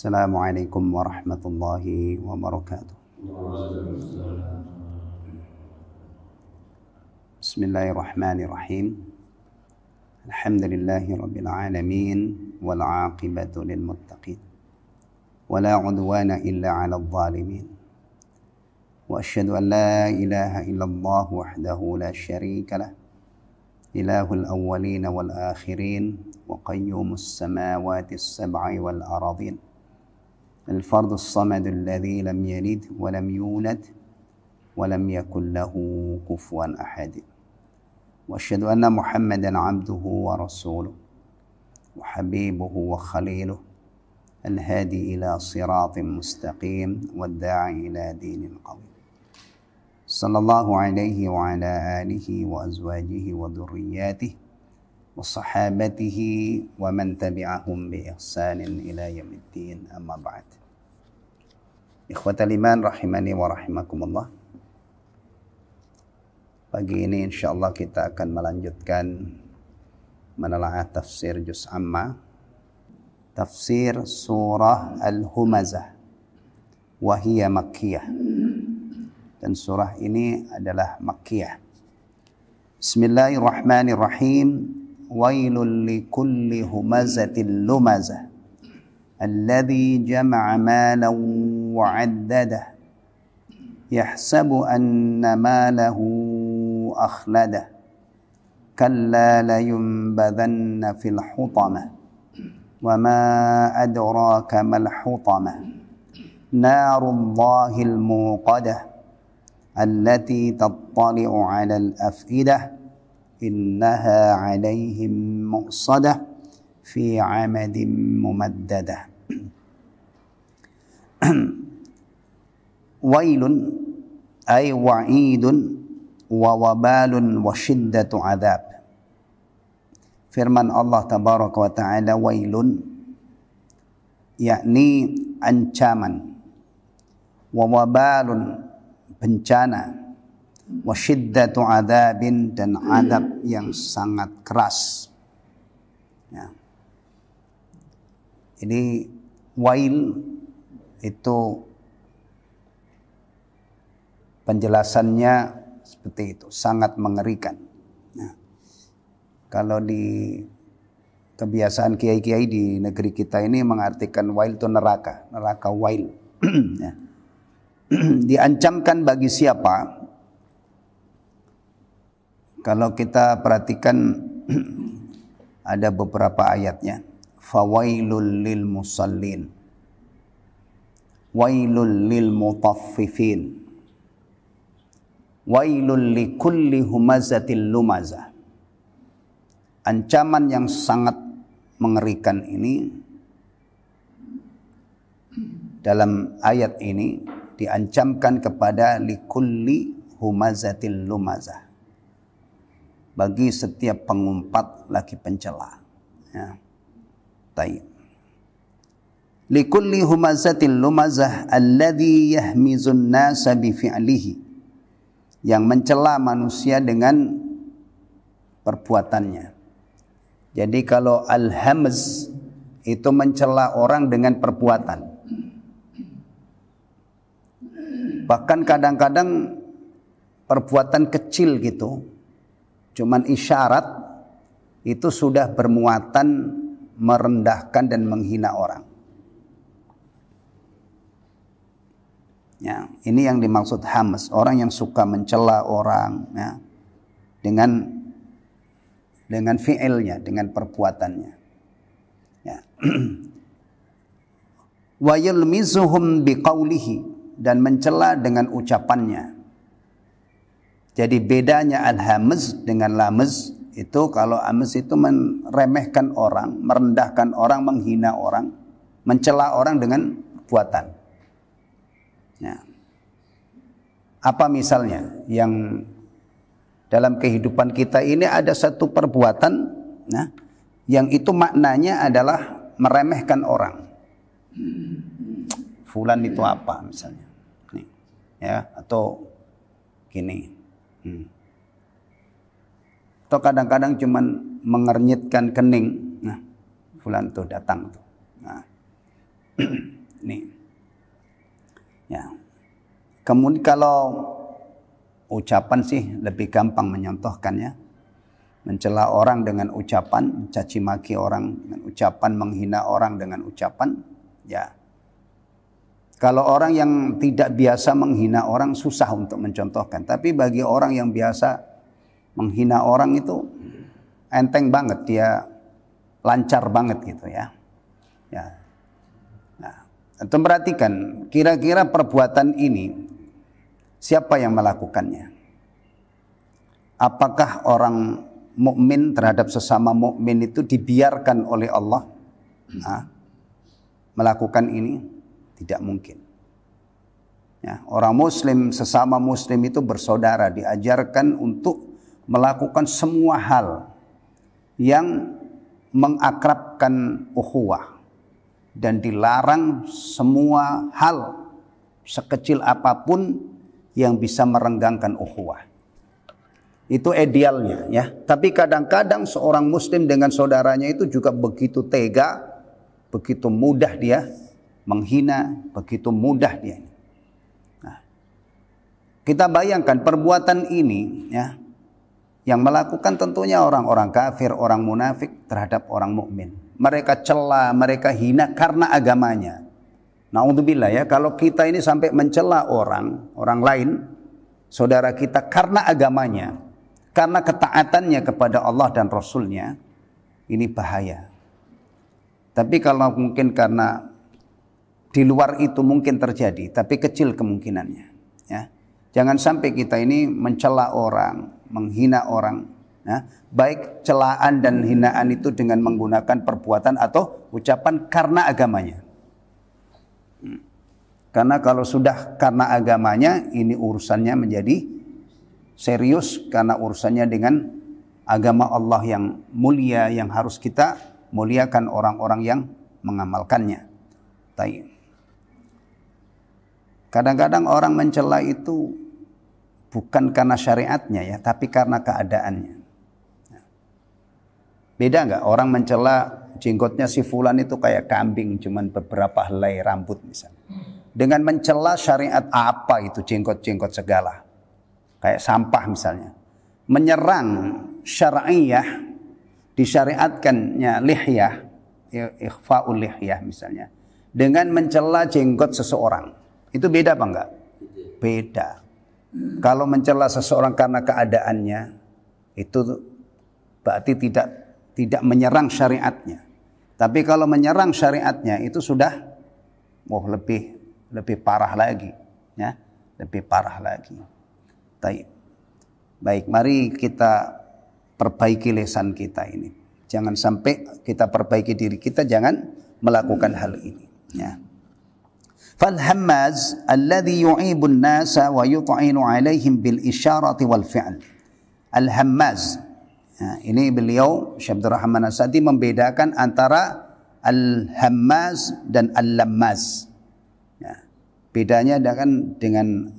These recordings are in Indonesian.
Assalamualaikum warahmatullahi wabarakatuh. Bismillahirrahmanirrahim. Alhamdulillahi rabbil alamin wal aqibatu lil muttaqin. Wala udwana illa 'alal zalimin. Wa asyhadu an la ilaha illallah wahdahu la syarika lah. Ilahul awwalin wal akhirin wa qayyumus samawati as-sab'i wal aradin. الفرد الصمد الذي لم يلد ولم يولد ولم يكن له كفوا أحد وأشهد أن محمدا عبده ورسوله وحبيبه وخليله الهادي إلى صراط مستقيم والداعي إلى دين قويم صلى الله عليه وعلى آله وأزواجه وذرياته وصحابته ومن تبعهم بإحسان إلى يوم الدين أما بعد. Ikhwatal iman rahimani wa rahimakumullah. Pagi ini insyaallah kita akan melanjutkan menelaah tafsir juz amma, tafsir surah Al-Humazah wa hiya makkiyah. Dan surah ini adalah makkiyah. Bismillahirrahmanirrahim. Wailul likulli humazatil lumazah alladzi jama'a malan wa 'addadah yahsabu anna malahu akhladah kalla layunbadhanna fil hutamah wa ma adraka mal hutamah narullahil muqadah allati tattali'u 'alal afidah innaha 'alaihim muqsadah fi 'amadin mumaddadah. Wailun ay wa'idun wa wabalun wa shiddatu 'adzab. Firman Allah tabaraka wa ta'ala, wailun yakni ancaman, wa wabalun bencana, wa syiddatu adzabin dan adab yang sangat keras. Ya. Ini wail itu penjelasannya seperti itu, sangat mengerikan. Nah, kalau di kebiasaan kiai-kiai di negeri kita ini mengartikan wail itu neraka wail. Ya. Diancamkan bagi siapa? Kalau kita perhatikan ada beberapa ayatnya. Fawailul lil musallin. Wailul lil mutaffifin. Wailul likulli humazatil lumazah. Ancaman yang sangat mengerikan ini dalam ayat ini diancamkan kepada likulli humazatil lumazah, bagi setiap pengumpat lagi pencela. Ya. Taib. Likulli humazatil lumazah alladhi yahmizun nasa bifi'lihi, yang mencela manusia dengan perbuatannya. Jadi kalau al-hamz itu mencela orang dengan perbuatan. Bahkan kadang-kadang perbuatan kecil gitu, cuman isyarat itu sudah bermuatan merendahkan dan menghina orang. Ya, ini yang dimaksud hamz, orang yang suka mencela orang, ya, dengan fi'ilnya, dengan perbuatannya. Ya. Wa yulmizuhum biqaulihi, dan mencela dengan ucapannya. Jadi bedanya al-hamz dengan lamz itu, kalau hamz itu meremehkan orang, merendahkan orang, menghina orang, mencela orang dengan perbuatan. Ya. Apa misalnya yang dalam kehidupan kita ini ada satu perbuatan, nah, yang itu maknanya adalah meremehkan orang. Fulan itu apa misalnya, nih, ya, atau gini. Atau kadang-kadang cuman mengernyitkan kening. Nah, fulan tuh datang tuh. Nah, Nih. Ya. Kemudian kalau ucapan sih lebih gampang menyontohkannya. Mencela orang dengan ucapan, mencaci maki orang dengan ucapan, menghina orang dengan ucapan, ya. Kalau orang yang tidak biasa menghina orang susah untuk mencontohkan. Tapi bagi orang yang biasa menghina orang itu enteng banget, dia lancar banget gitu ya. Ya. Nah, antum perhatikan, kira-kira perbuatan ini siapa yang melakukannya? Apakah orang mukmin terhadap sesama mukmin itu dibiarkan oleh Allah melakukan ini? Tidak mungkin. Ya, orang muslim sesama muslim itu bersaudara, diajarkan untuk melakukan semua hal yang mengakrabkan ukhuwah dan dilarang semua hal sekecil apapun yang bisa merenggangkan ukhuwah. Itu idealnya ya. Tapi kadang-kadang seorang muslim dengan saudaranya itu juga begitu tega, begitu mudah dia menghina, begitu mudah dia. Nah, kita bayangkan perbuatan ini ya, yang melakukan tentunya orang-orang kafir, orang munafik terhadap orang mukmin. Mereka cela, mereka hina karena agamanya. Naudzubillah ya, kalau kita ini sampai mencela orang lain, saudara kita karena agamanya, karena ketaatannya kepada Allah dan Rasulnya, ini bahaya. Tapi kalau mungkin karena di luar itu mungkin terjadi, tapi kecil kemungkinannya. Ya. Jangan sampai kita ini mencela orang, menghina orang. Ya. Baik celaan dan hinaan itu dengan menggunakan perbuatan atau ucapan karena agamanya. Karena kalau sudah karena agamanya, ini urusannya menjadi serius, karena urusannya dengan agama Allah yang mulia, yang harus kita muliakan orang-orang yang mengamalkannya. Taib. Kadang-kadang orang mencela itu bukan karena syariatnya ya, tapi karena keadaannya. Beda nggak orang mencela jenggotnya si fulan itu kayak kambing, cuman beberapa helai rambut misalnya. Dengan mencela syariat apa itu jenggot-jenggot segala, kayak sampah misalnya. Menyerang syar'iyah, disyariatkannya lihyah, ikhfa'ul lihyah misalnya, dengan mencela jenggot seseorang. Itu beda apa enggak? Beda. Kalau mencela seseorang karena keadaannya, itu berarti tidak menyerang syariatnya. Tapi kalau menyerang syariatnya itu sudah lebih parah lagi, ya, lebih parah lagi. Baik, mari kita perbaiki lisan kita ini. Jangan sampai kita perbaiki diri kita, jangan melakukan hal ini, ya. فالهماز الذي يعيب الناس ويطعن عليهم بالإشارة والفعل. Al-Hammaz. Nah, ini beliau Syekh Abdul Rahman As-Sa'di membedakan antara Al-Hammaz dan Al-Lammaz. Ya, bedanya dengan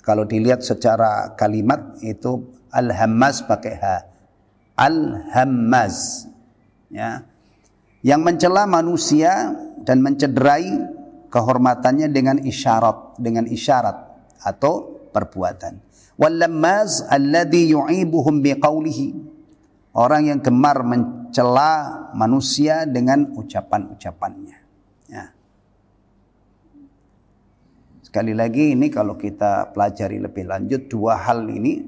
kalau dilihat secara kalimat itu Al-Hammaz pakai ha. Al-Hammaz. Ya. Yang mencela manusia dan mencederai kehormatannya dengan isyarat atau perbuatan. Wal-lammaz alladhi yu'ibuhum biqaulihi. Orang yang gemar mencela manusia dengan ucapan-ucapannya. Ya. Sekali lagi ini kalau kita pelajari lebih lanjut, dua hal ini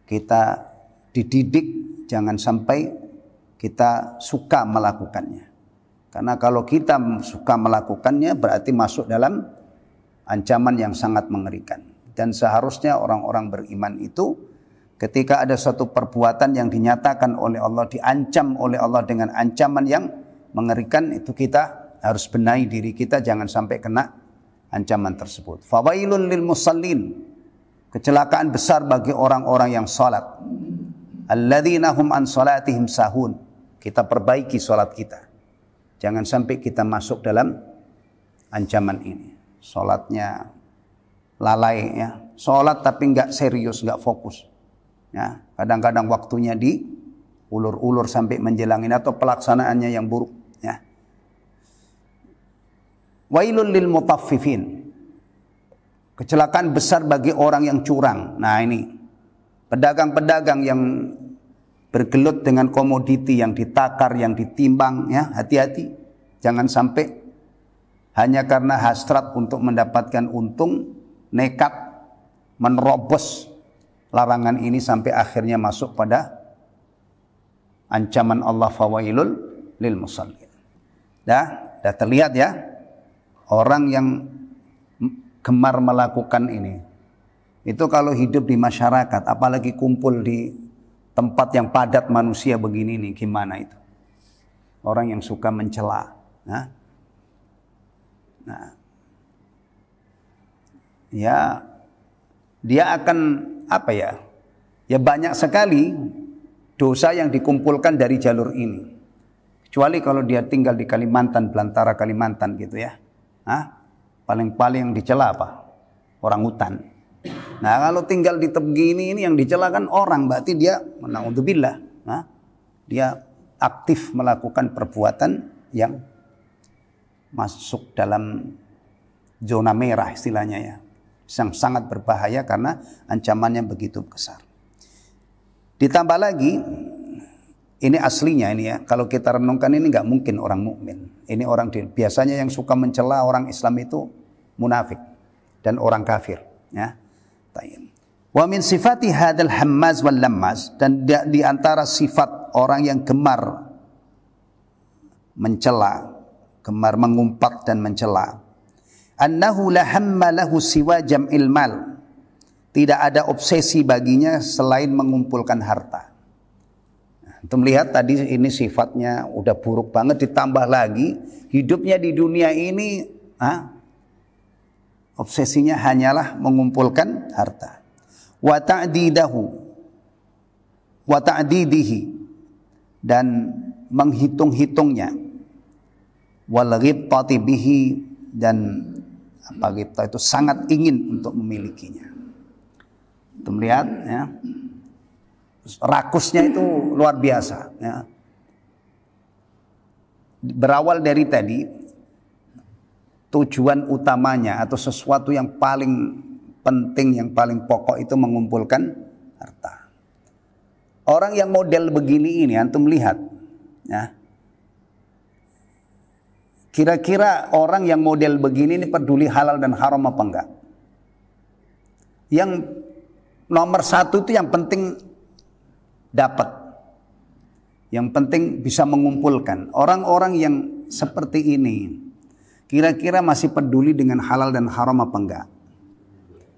kita dididik jangan sampai kita suka melakukannya. Karena kalau kita suka melakukannya berarti masuk dalam ancaman yang sangat mengerikan. Dan seharusnya orang-orang beriman itu ketika ada suatu perbuatan yang dinyatakan oleh Allah, diancam oleh Allah dengan ancaman yang mengerikan, itu kita harus benahi diri kita jangan sampai kena ancaman tersebut. Fawailun lil musallin. Kecelakaan besar bagi orang-orang yang salat. Alladzina hum an salatihim sahun. Kita perbaiki salat kita. Jangan sampai kita masuk dalam ancaman ini. Salatnya lalai ya. Salat tapi enggak serius, enggak fokus. Ya, kadang-kadang waktunya diulur-ulur sampai menjelangin atau pelaksanaannya yang buruk ya. Wailul lil mutaffifin. Kecelakaan besar bagi orang yang curang. Nah ini, pedagang-pedagang yang bergelut dengan komoditi yang ditakar, yang ditimbang, ya hati-hati. Jangan sampai hanya karena hasrat untuk mendapatkan untung, nekat menerobos larangan ini sampai akhirnya masuk pada ancaman Allah, fawailul lil musallin. Dah terlihat ya, orang yang gemar melakukan ini. Itu kalau hidup di masyarakat, apalagi kumpul di tempat yang padat manusia begini nih, gimana itu? Orang yang suka mencela. Nah, ya dia akan apa ya? Ya banyak sekali dosa yang dikumpulkan dari jalur ini. Kecuali kalau dia tinggal di Kalimantan, belantara Kalimantan gitu ya. Paling-paling yang dicela apa? Orang hutan. Nah kalau tinggal di tepi ini yang dicela kan orang, berarti dia naudzubillah, dia aktif melakukan perbuatan yang masuk dalam zona merah istilahnya ya, yang sangat berbahaya karena ancamannya begitu besar. Ditambah lagi, ini aslinya ini ya, kalau kita renungkan ini nggak mungkin orang mukmin. Ini orang biasanya yang suka mencela orang Islam itu munafik dan orang kafir. Ya, wa min sifati hadal hammaz wal lammas, dan di antara sifat orang yang gemar mencela, gemar mengumpat dan mencela, annahu la hamma lahu siwa jam'il mal, tidak ada obsesi baginya selain mengumpulkan harta. Untuk melihat tadi ini sifatnya udah buruk banget, ditambah lagi hidupnya di dunia ini obsesinya hanyalah mengumpulkan harta. Wa ta'didihi, dan menghitung-hitungnya. Wal ghibtati bihi, dan apa ghibtah itu sangat ingin untuk memilikinya. Untuk melihat ya, rakusnya itu luar biasa ya. Berawal dari tadi tujuan utamanya atau sesuatu yang paling penting, yang paling pokok itu mengumpulkan harta. Orang yang model begini ini antum lihat ya. Kira-kira orang yang model begini ini peduli halal dan haram apa enggak? Yang nomor satu itu yang penting dapat, yang penting bisa mengumpulkan. Orang-orang yang seperti ini kira-kira masih peduli dengan halal dan haram apa enggak?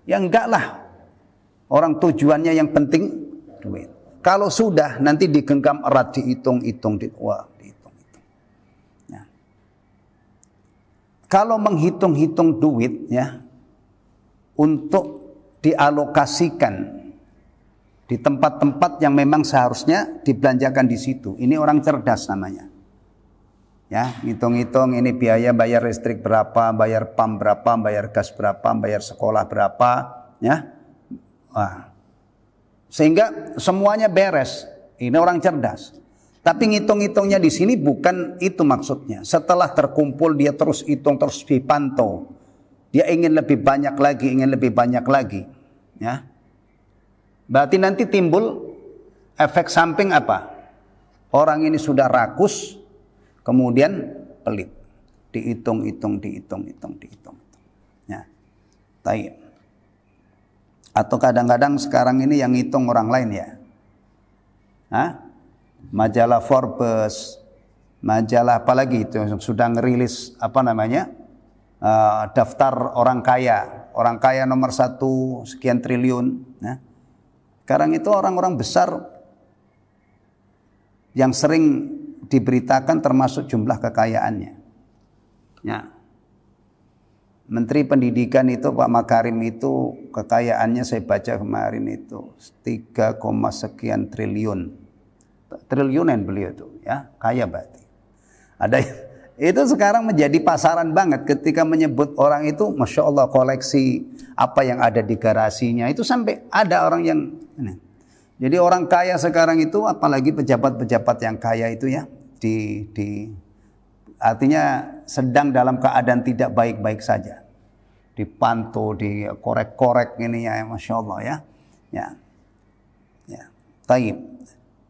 Ya enggak lah. Orang tujuannya yang penting duit. Kalau sudah nanti digenggam erat, dihitung-hitung, dihitung-hitung. Ya. Kalau menghitung-hitung duit ya, untuk dialokasikan di tempat-tempat yang memang seharusnya dibelanjakan di situ. Ini orang cerdas namanya. Ya, hitung-hitung ini biaya bayar listrik berapa, bayar PAM berapa, bayar gas berapa, bayar sekolah berapa, ya. Wah. Sehingga semuanya beres. Ini orang cerdas. Tapi ngitung-hitungnya di sini bukan itu maksudnya. Setelah terkumpul dia terus hitung, terus dipantau. Dia ingin lebih banyak lagi, ingin lebih banyak lagi, ya. Berarti nanti timbul efek samping apa? Orang ini sudah rakus, kemudian pelit. Dihitung-hitung. Ya. Taib. Atau kadang-kadang sekarang ini yang ngitung orang lain ya. Majalah Forbes, majalah apalagi itu yang sudah ngerilis apa namanya? Daftar orang kaya. Orang kaya nomor 1 sekian triliun. Ya. Sekarang itu orang-orang besar yang sering diberitakan termasuk jumlah kekayaannya. Ya. Menteri Pendidikan itu Pak Makarim itu kekayaannya saya baca kemarin itu 3, sekian triliun. Triliunan beliau itu ya, kaya berarti. Ada itu sekarang menjadi pasaran banget ketika menyebut orang itu Masya Allah koleksi apa yang ada di garasinya itu sampai ada orang yang ini. Jadi orang kaya sekarang itu apalagi pejabat-pejabat yang kaya itu ya di artinya sedang dalam keadaan tidak baik-baik saja. Dipantau, dikorek-korek ini ya, Masya Allah ya. Ya. Taib.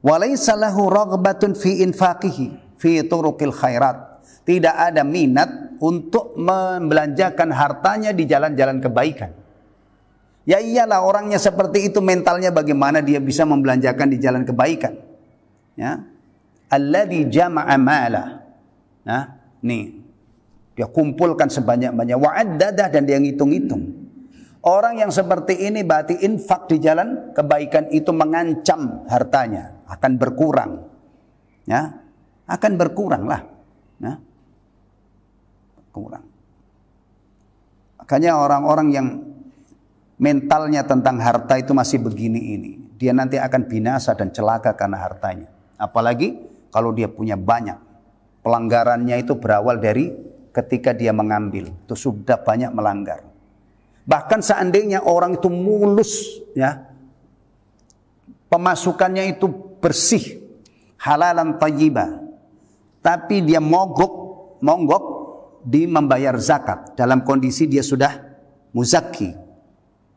Walaysa lahu raghbatun fi infaqihi fi turuqil khairat. Tidak ada minat untuk membelanjakan hartanya di jalan-jalan kebaikan. Ya iyalah, orangnya seperti itu, mentalnya bagaimana dia bisa membelanjakan di jalan kebaikan. Ya. Alladzi jama'a mala. Nah, nih. Dia kumpulkan sebanyak-banyak, wa'addadah, dan dia ngitung-ngitung. Orang yang seperti ini berarti infak di jalan kebaikan itu mengancam hartanya akan berkurang. Ya, akan berkurang lah. Ya. Kurang. Makanya orang-orang yang mentalnya tentang harta itu masih begini ini, dia nanti akan binasa dan celaka karena hartanya. Apalagi kalau dia punya banyak. Pelanggarannya itu berawal dari ketika dia mengambil, itu sudah banyak melanggar. Bahkan seandainya orang itu mulus, ya, pemasukannya itu bersih, halalan thayyibah, tapi dia monggok di membayar zakat dalam kondisi dia sudah muzakki,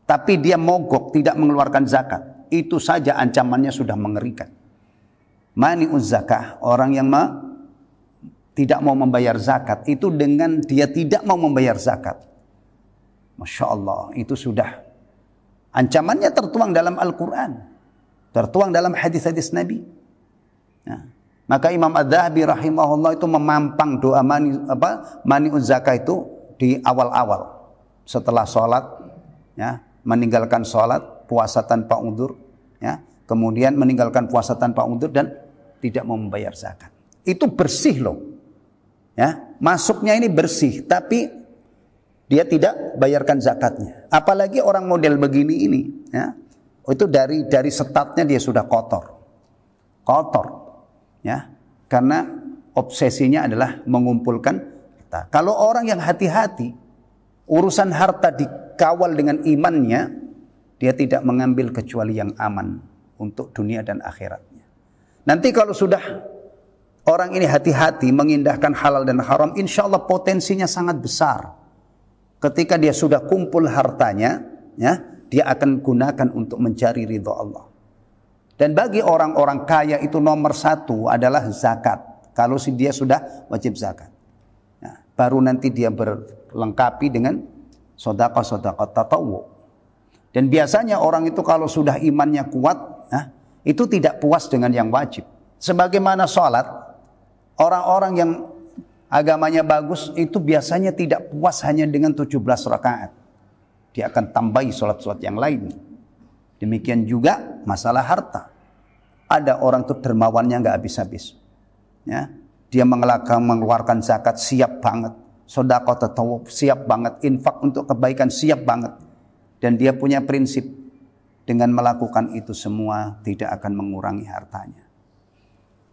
tapi dia mogok tidak mengeluarkan zakat, itu saja ancamannya sudah mengerikan. Mani'uz zakah, orang yang tidak mau membayar zakat, itu dengan dia tidak mau membayar zakat, Masya Allah, itu sudah ancamannya tertuang dalam Al-Quran, tertuang dalam hadis-hadis Nabi. Ya. Maka Imam Adz-Dzahabi rahimahullah itu memampang doa mani'uz zakah itu di awal-awal setelah sholat, ya, meninggalkan sholat, puasa tanpa udzur, ya, kemudian meninggalkan puasa tanpa udzur dan tidak mau membayar zakat. Itu bersih loh, ya, masuknya ini bersih, tapi dia tidak bayarkan zakatnya. Apalagi orang model begini ini, ya, itu dari setatnya dia sudah kotor, ya, karena obsesinya adalah mengumpulkan harta. Kalau orang yang hati-hati, urusan harta dikawal dengan imannya, dia tidak mengambil kecuali yang aman untuk dunia dan akhiratnya. Nanti kalau sudah orang ini hati-hati mengindahkan halal dan haram, insya Allah potensinya sangat besar. Ketika dia sudah kumpul hartanya, ya, dia akan gunakan untuk mencari ridha Allah. Dan bagi orang-orang kaya itu nomor satu adalah zakat. Kalau dia sudah wajib zakat, nah, baru nanti dia berlengkapi dengan sedekah tatawwu. Dan biasanya orang itu kalau sudah imannya kuat, nah, itu tidak puas dengan yang wajib. Sebagaimana sholat, orang-orang yang agamanya bagus itu biasanya tidak puas hanya dengan 17 rakaat. Dia akan tambahi sholat-sholat yang lain. Demikian juga masalah harta. Ada orang tuh dermawannya nggak habis-habis. Ya, dia mengeluarkan zakat siap banget, sedekah tatawwu siap banget, infak untuk kebaikan siap banget. Dan dia punya prinsip, dengan melakukan itu semua tidak akan mengurangi hartanya.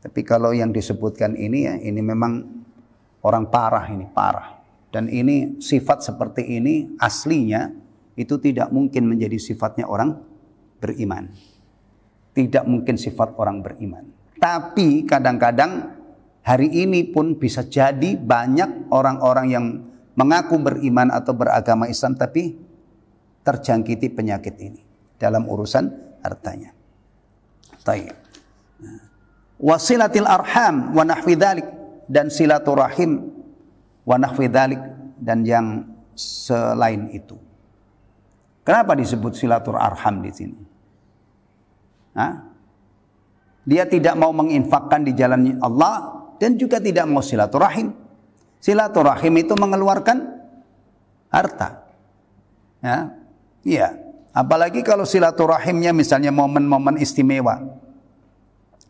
Tapi kalau yang disebutkan ini, ya, ini memang orang parah, ini parah. Dan ini sifat seperti ini aslinya itu tidak mungkin menjadi sifatnya orang beriman. Tidak mungkin sifat orang beriman. Tapi kadang-kadang hari ini pun bisa jadi banyak orang-orang yang mengaku beriman atau beragama Islam tapi terjangkiti penyakit ini dalam urusan hartanya. Taib. Wasilatil arham wa nahwi dzalik, dan silaturahim wa nahwi dzalik, dan yang selain itu. Kenapa disebut silaturahim di sini? Dia tidak mau menginfakkan di jalan Allah dan juga tidak mau silaturahim. Silaturahim itu mengeluarkan harta. Ya, iya. Apalagi kalau silaturahimnya misalnya momen-momen istimewa.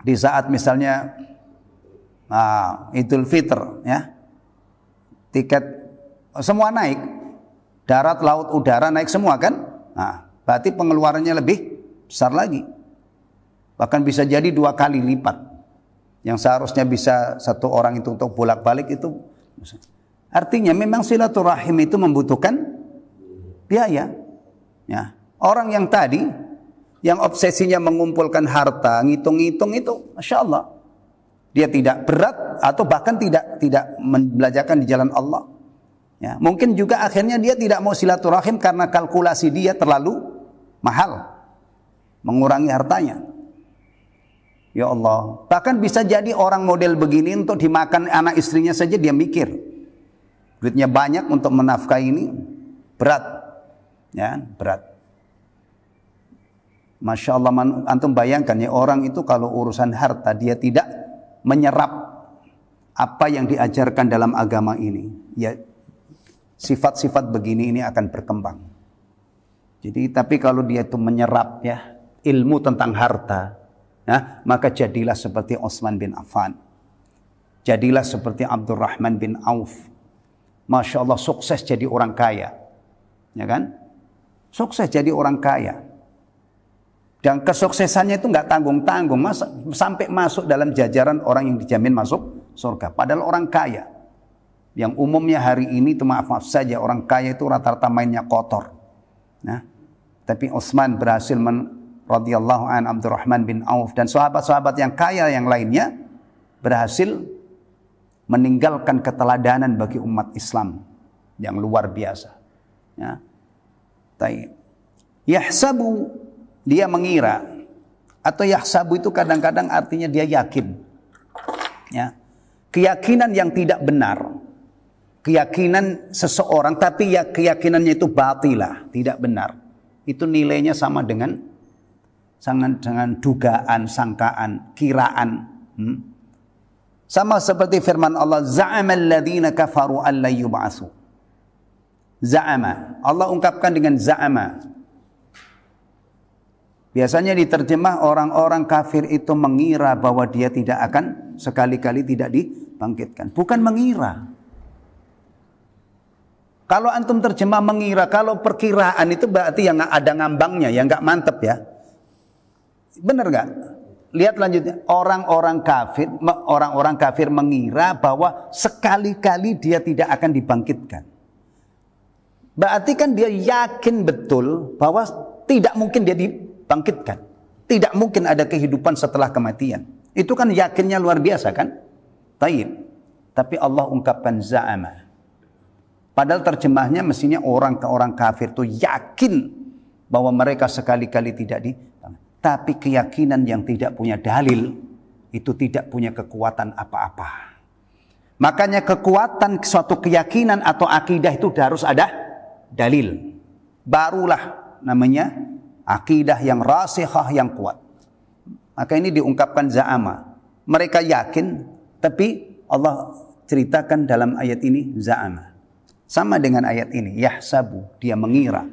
Di saat misalnya Idul Fitr, ya, tiket semua naik, darat, laut, udara naik semua kan? Nah, berarti pengeluarannya lebih besar lagi. Bahkan bisa jadi 2 kali lipat. Yang seharusnya bisa satu orang itu untuk bolak-balik itu. Artinya memang silaturahim itu membutuhkan biaya. Ya. Orang yang tadi, yang obsesinya mengumpulkan harta, ngitung-ngitung itu, Masya Allah. dia tidak berat atau bahkan tidak membelajarkan di jalan Allah. Ya, mungkin juga akhirnya dia tidak mau silaturahim karena kalkulasi dia terlalu mahal, mengurangi hartanya. Ya Allah, bahkan bisa jadi orang model begini untuk dimakan anak istrinya saja dia mikir. Duitnya banyak untuk menafkahi ini berat. Ya, berat. Masya Allah, antum bayangkan ya, orang itu kalau urusan harta dia tidak menyerap apa yang diajarkan dalam agama ini. Ya, sifat-sifat begini ini akan berkembang. Jadi tapi kalau dia itu menyerap ya ilmu tentang harta, ya, maka jadilah seperti Utsman bin Affan. Jadilah seperti Abdurrahman bin Auf. Masya Allah, sukses jadi orang kaya. Ya kan? Sukses jadi orang kaya. Dan kesuksesannya itu nggak tanggung-tanggung, sampai masuk dalam jajaran orang yang dijamin masuk surga. Padahal orang kaya. Yang umumnya hari ini itu maaf saja orang kaya itu rata-rata mainnya kotor. Nah, tapi Utsman berhasil radhiyallahu an Abdurrahman bin Auf dan sahabat-sahabat yang kaya yang lainnya berhasil meninggalkan keteladanan bagi umat Islam yang luar biasa. Ya. Yahsabu, dia mengira, atau yahsabu itu kadang-kadang artinya dia yakin. Ya. Keyakinan yang tidak benar. Keyakinan seseorang tapi ya keyakinannya itu batilah, tidak benar. Itu nilainya sama dengan dugaan, sangkaan, kiraan. Sama seperti firman Allah, za'amal ladzina kafaru an la yub'atsu. Za'ama, Allah ungkapkan dengan za'ama. Biasanya diterjemah orang-orang kafir itu mengira bahwa dia tidak akan sekali-kali tidak dibangkitkan. Bukan mengira. Kalau antum terjemah mengira, kalau perkiraan itu berarti yang ada ngambangnya, yang nggak mantep ya. Benar nggak? Lihat lanjutnya. Orang-orang kafir mengira bahwa sekali-kali dia tidak akan dibangkitkan. Berarti kan dia yakin betul bahwa tidak mungkin dia dibangkitkan. Tidak mungkin ada kehidupan setelah kematian. Itu kan yakinnya luar biasa kan? Taib. Tapi Allah ungkapkan za'ama. Padahal terjemahnya mestinya orang kafir itu yakin bahwa mereka sekali-kali tidak tapi keyakinan yang tidak punya dalil itu tidak punya kekuatan apa-apa. Makanya kekuatan suatu keyakinan atau akidah itu harus ada dalil. Barulah namanya akidah yang rasikhah, yang kuat. Maka ini diungkapkan za'ama. Mereka yakin, tapi Allah ceritakan dalam ayat ini za'ama. Sama dengan ayat ini, yahsabu, dia mengira.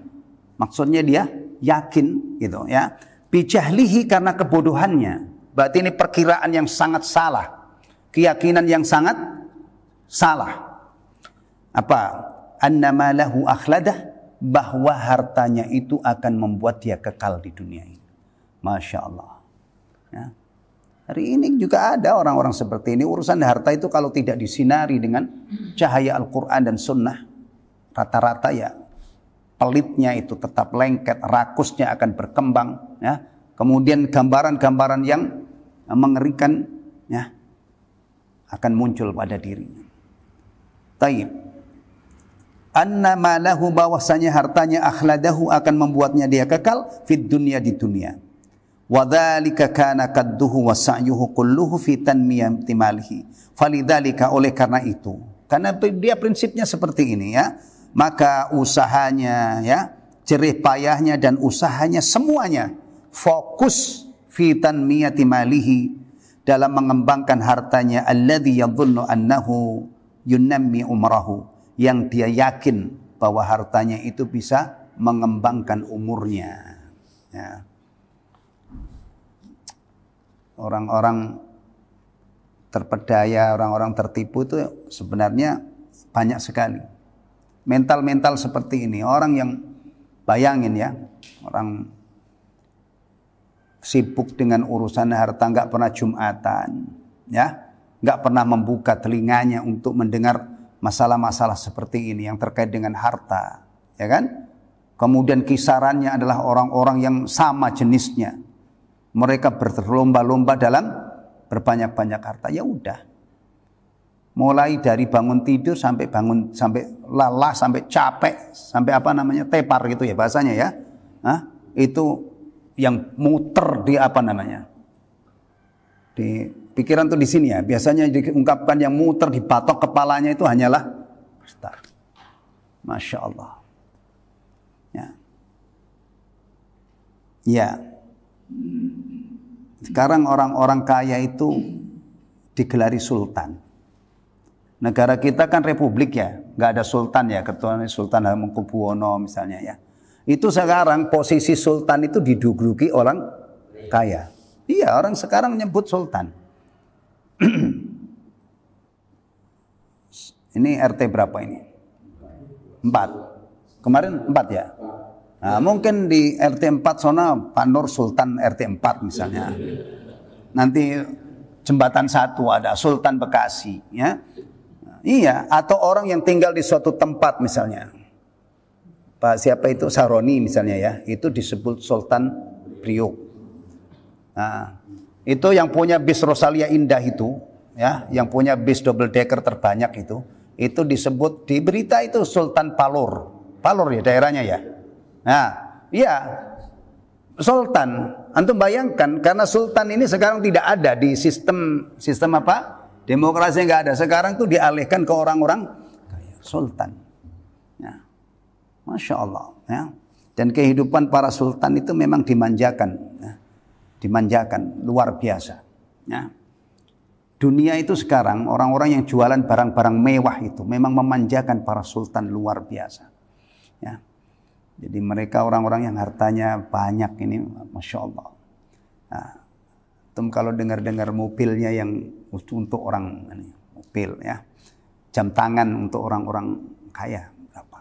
Maksudnya dia yakin gitu ya. Bijahlihi, karena kebodohannya. Berarti ini perkiraan yang sangat salah. Keyakinan yang sangat salah. Apa? Annama lahu akhladah, bahwa hartanya itu akan membuat dia kekal di dunia ini. Masya Allah. Ya. Hari ini juga ada orang-orang seperti ini. Urusan harta itu kalau tidak disinari dengan cahaya Al-Quran dan Sunnah, rata-rata ya pelitnya itu tetap lengket, rakusnya akan berkembang. Ya. Kemudian gambaran-gambaran yang mengerikan ya, akan muncul pada dirinya. Taib. Annama lahu, bahwasanya hartanya akhladahu akan membuatnya dia kekal fid dunya, di dunia. Wadzalika kana kadduhu wa sa'yuhu kulluhu fi tanmiyati malihi. Falidzalika, oleh karena itu, karena dia prinsipnya seperti ini ya, maka usahanya ya, jerih payahnya dan usahanya semuanya fokus fi tanmiyati malihi, dalam mengembangkan hartanya, alladzi yadhunnu annahu yunammi umrahu, yang dia yakin bahwa hartanya itu bisa mengembangkan umurnya ya. Orang-orang terpedaya, orang-orang tertipu itu sebenarnya banyak sekali. Mental-mental seperti ini, orang yang bayangin ya, orang sibuk dengan urusan harta, nggak pernah Jumatan, ya, nggak pernah membuka telinganya untuk mendengar masalah-masalah seperti ini yang terkait dengan harta, ya kan? Kemudian kisarannya adalah orang-orang yang sama jenisnya. Mereka berlomba-lomba dalam berbanyak-banyak harta, ya udah. Mulai dari bangun tidur sampai lelah, sampai capek, sampai tepar gitu ya bahasanya ya. Itu yang muter di di pikiran tuh di sini ya. Biasanya diungkapkan yang muter di batok kepalanya itu hanyalah harta. Masya Allah. Ya. Sekarang orang-orang kaya itu digelari sultan. Negara kita kan republik ya, nggak ada sultan ya, ketuanya Sultan Hamengkubuwono misalnya ya. Itu sekarang posisi sultan itu diduduki orang kaya. Iya, orang sekarang nyebut sultan. Ini RT berapa ini? 4. Kemarin 4 ya? Nah, mungkin di RT 4 sana Pak Nur Sultan RT 4 misalnya. Nanti jembatan 1 ada Sultan Bekasi ya. Iya, atau orang yang tinggal di suatu tempat misalnya. Pak siapa itu Saroni misalnya ya, itu disebut Sultan Priok. Nah, itu yang punya bis Rosalia Indah itu ya, yang punya bis double decker terbanyak itu disebut di berita itu Sultan Palor. Palor ya daerahnya ya. Nah, iya. Sultan, antum bayangkan karena sultan ini sekarang tidak ada di sistem demokrasi nggak ada. Sekarang tuh dialihkan ke orang-orang kaya, sultan. Ya. Masya Allah. Ya. Dan kehidupan para sultan itu memang dimanjakan, ya. Dimanjakan luar biasa. Ya. Dunia itu sekarang orang-orang yang jualan barang-barang mewah itu memang memanjakan para sultan luar biasa. Ya. Jadi mereka orang-orang yang hartanya banyak ini, masya Allah. Nah, kalau dengar-dengar mobilnya yang untuk orang ini, mobil ya, jam tangan untuk orang-orang kaya berapa?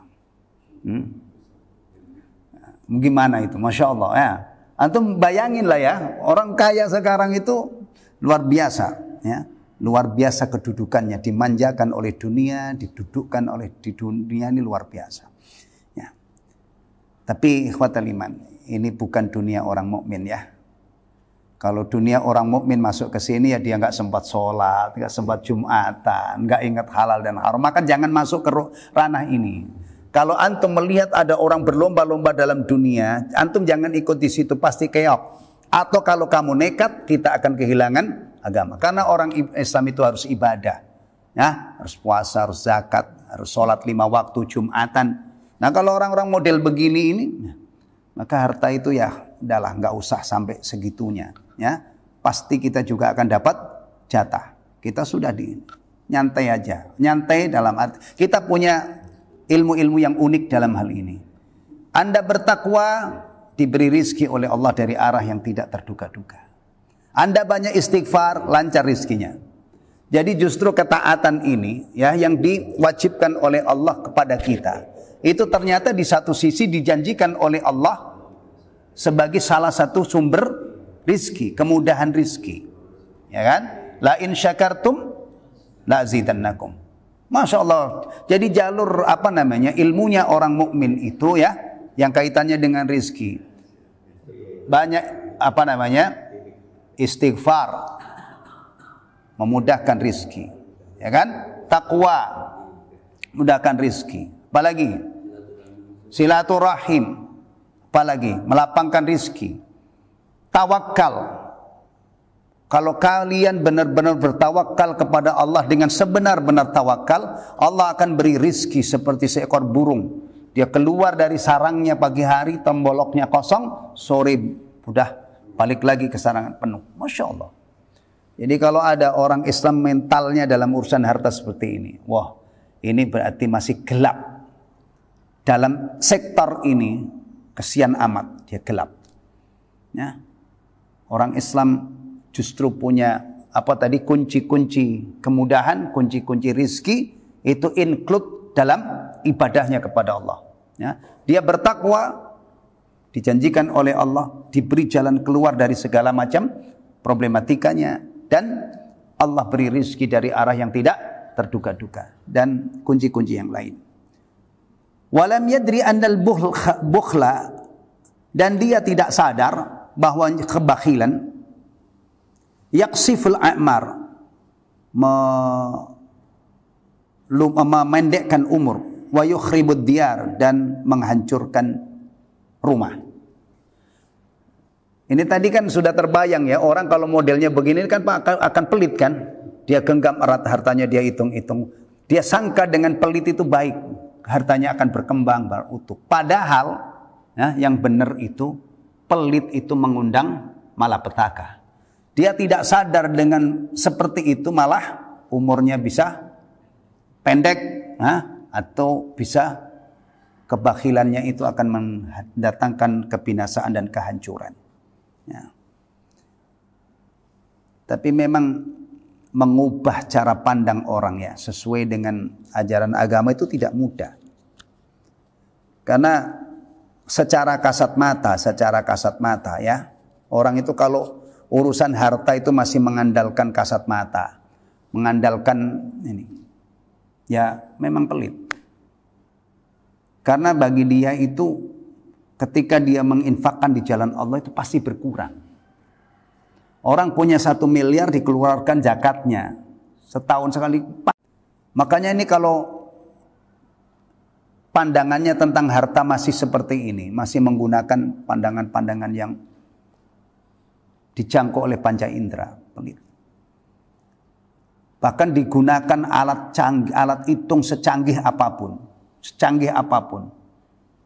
Gimana itu, masya Allah ya. Antum bayangin lah ya, orang kaya sekarang itu luar biasa, ya, luar biasa kedudukannya, dimanjakan oleh dunia, didudukkan oleh di dunia ini luar biasa. Tapi ikhwatal iman, ini bukan dunia orang mukmin ya. Kalau dunia orang mukmin masuk ke sini ya dia nggak sempat sholat, nggak sempat jumatan, nggak ingat halal dan haram. Maka jangan masuk ke ranah ini. Kalau antum melihat ada orang berlomba-lomba dalam dunia, antum jangan ikut di situ, pasti keok. Atau kalau kamu nekat, kita akan kehilangan agama. Karena orang Islam itu harus ibadah, ya, harus puasa, harus zakat, harus sholat 5 waktu, jumatan. Nah kalau orang-orang model begini ini, maka harta itu ya udahlah nggak usah sampai segitunya, ya. Pasti kita juga akan dapat jatah. Kita sudah nyantai aja, nyantai dalam arti kita punya ilmu-ilmu yang unik dalam hal ini. Anda bertakwa diberi rizki oleh Allah dari arah yang tidak terduga-duga. Anda banyak istighfar, lancar rizkinya. Jadi justru ketaatan ini ya yang diwajibkan oleh Allah kepada kita. Itu ternyata di satu sisi dijanjikan oleh Allah sebagai salah satu sumber rizki, kemudahan rizki. Ya kan? La in syakartum la azidannakum. Masya Allah. Jadi jalur ilmunya orang mukmin itu ya, yang kaitannya dengan rizki. Banyak istighfar, memudahkan rizki. Ya kan? Takwa, mudahkan rizki. Apalagi? Silaturahim, apalagi melapangkan rizki. Tawakal. Kalau kalian benar-benar bertawakal kepada Allah dengan sebenar-benar tawakal, Allah akan beri rizki seperti seekor burung. Dia keluar dari sarangnya pagi hari, tomboloknya kosong, sore udah balik lagi ke sarang penuh. Masya Allah. Jadi kalau ada orang Islam mentalnya dalam urusan harta seperti ini, wah, ini berarti masih gelap. Dalam sektor ini kesian amat dia gelap. Ya. Orang Islam justru punya kunci-kunci kemudahan, kunci-kunci rizki itu include dalam ibadahnya kepada Allah. Ya. Dia bertakwa, dijanjikan oleh Allah, diberi jalan keluar dari segala macam problematikanya, dan Allah beri rizki dari arah yang tidak terduga-duga, dan kunci-kunci yang lain. Walam yadri annal bukhla, dan dia tidak sadar bahwa kebakhilan Yaksiful a'mar, memendekkan umur, wa yukhribud diyar, dan menghancurkan rumah. Ini tadi kan sudah terbayang ya, orang kalau modelnya begini kan akan pelit kan. Dia genggam erat hartanya, dia hitung-hitung. Dia sangka dengan pelit itu baik, hartanya akan berkembang, berutuh. Padahal ya, yang benar itu, pelit itu mengundang malapetaka. Dia tidak sadar dengan seperti itu malah umurnya bisa pendek, atau bisa kebakhilannya itu akan mendatangkan kebinasaan dan kehancuran. Ya. Tapi memang mengubah cara pandang orang ya sesuai dengan ajaran agama itu tidak mudah. Karena secara kasat mata ya, orang itu kalau urusan harta itu masih mengandalkan kasat mata, mengandalkan ini, ya memang pelit. Karena bagi dia itu ketika dia menginfakkan di jalan Allah itu pasti berkurang. Orang punya 1 miliar dikeluarkan zakatnya setahun sekali. Makanya ini kalau pandangannya tentang harta masih seperti ini, masih menggunakan pandangan-pandangan yang dijangkau oleh panca indera, pelit. Bahkan digunakan alat hitung secanggih apapun,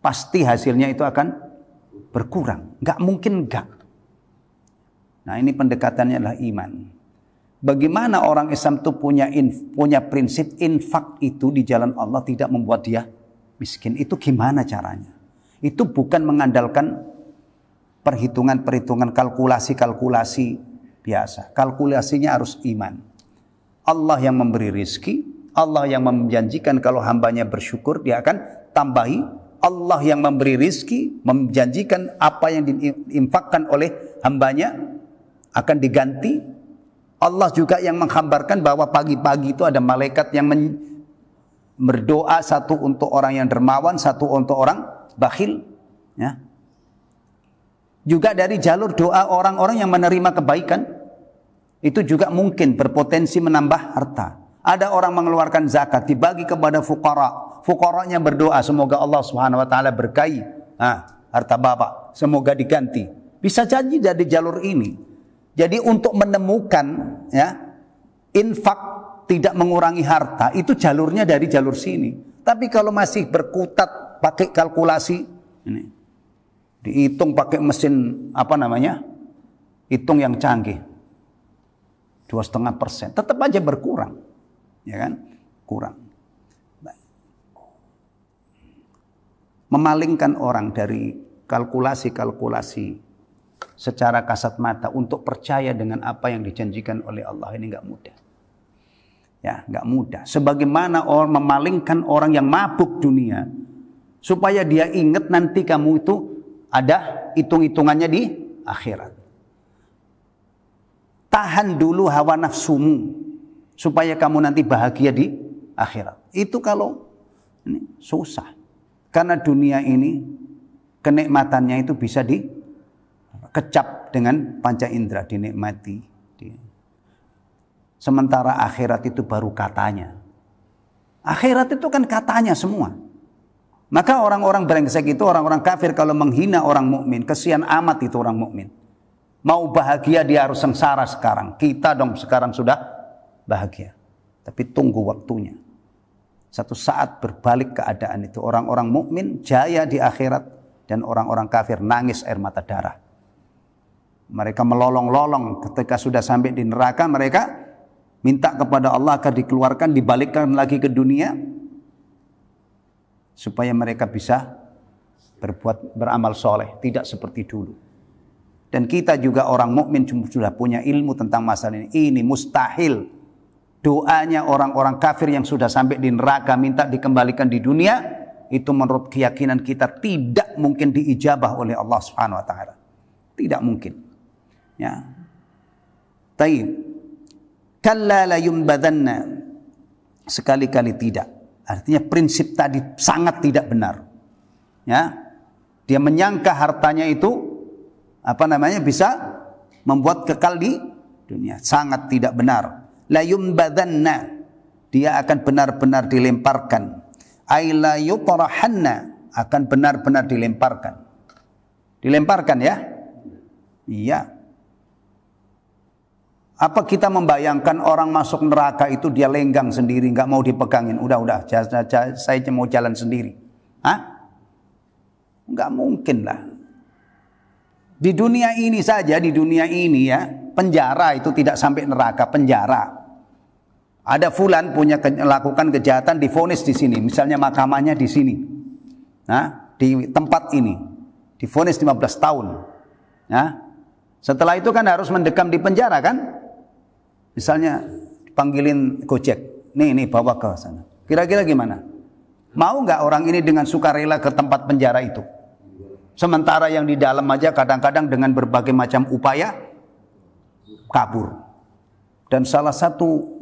pasti hasilnya itu akan berkurang. Nggak mungkin enggak. Nah, ini pendekatannya adalah iman. Bagaimana orang Islam itu punya prinsip infak itu di jalan Allah tidak membuat dia miskin. Itu gimana caranya? Itu bukan mengandalkan perhitungan-perhitungan, kalkulasi-kalkulasi biasa. Kalkulasinya harus iman. Allah yang memberi rizki, Allah yang menjanjikan kalau hambanya bersyukur dia akan tambahi. Allah yang memberi rizki, menjanjikan apa yang diinfakkan oleh hambanya akan diganti. Allah juga yang menghambarkan bahwa pagi-pagi itu ada malaikat yang berdoa, satu untuk orang yang dermawan, satu untuk orang bakhil. Ya. Juga dari jalur doa orang-orang yang menerima kebaikan, itu juga mungkin berpotensi menambah harta. Ada orang mengeluarkan zakat, dibagi kepada fukara. Fukaranya berdoa, semoga Allah Subhanahu Wa Taala berkahi harta bapak, semoga diganti. Bisa jadi dari jalur ini. Jadi untuk menemukan ya infak tidak mengurangi harta itu jalurnya dari jalur sini. Tapi kalau masih berkutat pakai kalkulasi ini, dihitung pakai mesin hitung yang canggih, 2,5%, tetap aja berkurang, ya kan? Kurang. Memalingkan orang dari kalkulasi-kalkulasi secara kasat mata untuk percaya dengan apa yang dijanjikan oleh Allah ini nggak mudah. Ya, nggak mudah. Sebagaimana orang memalingkan orang yang mabuk dunia supaya dia ingat nanti kamu itu ada hitung-hitungannya di akhirat. Tahan dulu hawa nafsumu supaya kamu nanti bahagia di akhirat. Itu kalau ini susah. Karena dunia ini kenikmatannya itu bisa dikecap dengan panca indera, dinikmati. Sementara akhirat itu baru katanya. Akhirat itu kan katanya semua. Maka orang-orang brengsek itu, orang-orang kafir kalau menghina orang mukmin, kesian amat itu orang mukmin. Mau bahagia dia harus sengsara sekarang. Kita dong sekarang sudah bahagia. Tapi tunggu waktunya. Satu saat berbalik keadaan itu. Orang-orang mukmin jaya di akhirat dan orang-orang kafir nangis air mata darah. Mereka melolong-lolong ketika sudah sampai di neraka, mereka minta kepada Allah agar dikeluarkan, dibalikkan lagi ke dunia supaya mereka bisa beramal soleh, tidak seperti dulu. Dan kita juga orang mukmin sudah punya ilmu tentang masalah ini. Ini mustahil. Doanya orang-orang kafir yang sudah sampai di neraka minta dikembalikan di dunia, itu menurut keyakinan kita tidak mungkin diijabah oleh Allah Subhanahu wa taala. Tidak mungkin. Ya. Taib. Kalla la yunbadanna. Sekali-kali tidak. Artinya prinsip tadi sangat tidak benar. Ya. Dia menyangka hartanya itu bisa membuat kekal di dunia. Sangat tidak benar. La yumbadanna, dia akan benar-benar dilemparkan. Ay la yutrahanna, akan benar-benar dilemparkan. Dilemparkan ya? Iya. Apa kita membayangkan orang masuk neraka itu dia lenggang sendiri, nggak mau dipegangin. Udah, saya mau jalan sendiri. Hah? Nggak mungkin lah. Di dunia ini saja, di dunia ini ya, penjara itu tidak sampai neraka, penjara. Ada fulan lakukan kejahatan, divonis di sini. Misalnya mahkamahnya di sini. Nah, di tempat ini. Divonis 15 tahun. Nah, setelah itu kan harus mendekam di penjara kan? Misalnya panggilin Gojek, nih bawa ke sana. Kira-kira gimana? Mau nggak orang ini dengan sukarela ke tempat penjara itu? Sementara yang di dalam aja kadang-kadang dengan berbagai macam upaya kabur. Dan salah satu